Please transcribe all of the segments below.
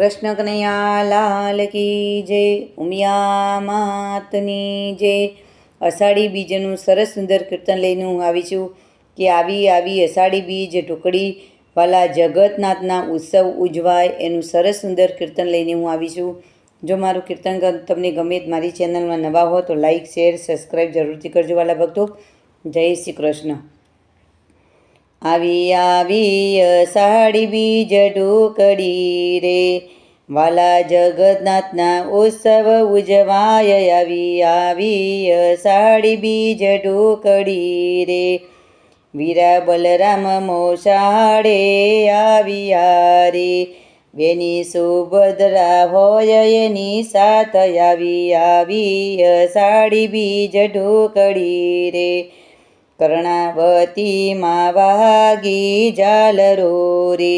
કૃષ્ણ કનૈયા લાલ કી જય, ઉમિયા માતની જય। અષાઢી બીજનું સરસ સુંદર કીર્તન લઈને હું આવી છું કે આવી આવી અષાઢી બીજ ઢોકળી વાલા જગતનાથના ઉત્સવ ઉજવાય એનું સરસ સુંદર કીર્તન લઈને હું આવી છું। જો મારું કીર્તન તમને ગમે, મારી ચેનલમાં નવા હો તો લાઈક શેર સબસ્ક્રાઈબ જરૂરથી કરજો વાલા ભક્તો। જય શ્રી કૃષ્ણ। આવી આવી અષાઢી બીજ ઢોકળી રે, વાલા જગન્નાથના ઉત્સવ ઉજવાય। આવી આવી અષાઢી બીજ ઢોકળી રે, વીરા બલરામ મોસાળે આવ્યા રે। બેની સુભદ્રા હોય એની સાથ, આવી આવી અષાઢી બીજ ઢોકળી રે। કર્ણાવતીમાં વાગી ઝાલરો રે,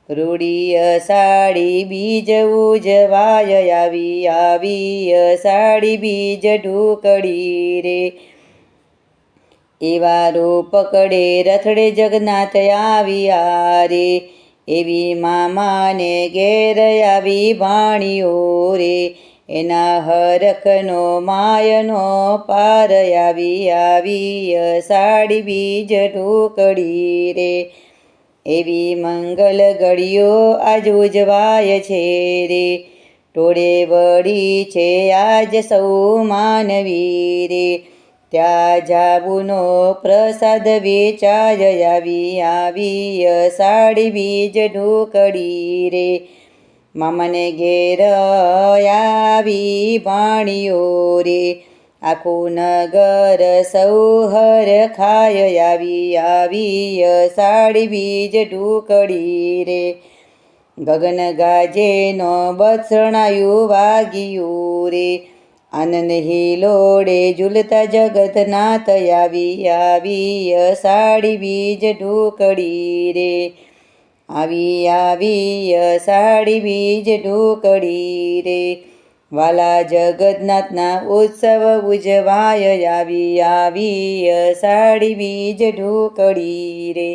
રૂડી અષાઢી બીજ ઉજવાય। આવી આવી અષાઢી બીજ ઢોકળી રે, એવા રૂપ પકડે રથડે જગન્નાથ આવ્યા રે। એવી મામાને ઘેર આવી ભાણીઓ રે, એના હરખનો માયનો પાર। આવી આવી અષાઢી બીજ ઢોકળી રે, એવી મંગલ ઘડીઓ આજ ઉજવાય છે રે। ટોળે વળી છે આજ સૌ માનવી રે, ત્યાં જાબુનો પ્રસાદ વેચાય। આવી આવી અષાઢી બીજ ઢોકળી રે, મામાને ઘેર આવી ભાણીઓ રે, આખું નગર સૌ હરખાય। આવી આવી અષાઢી બીજ ઢોકળી રે, ગગન ગાજેનો બત્સણાયું વાગ્યું રે, આનંદ હિલોડે ઝૂલતા જગતનાથ। આવી આવી અષાઢી બીજ ઢોકળી રે, આવી આવી અષાઢી બીજ ઢોકળી રે, વાલા જગન્નાથના ઉત્સવ ઉજવાય। આવી આવી અષાઢી બીજ ઢોકળી રે।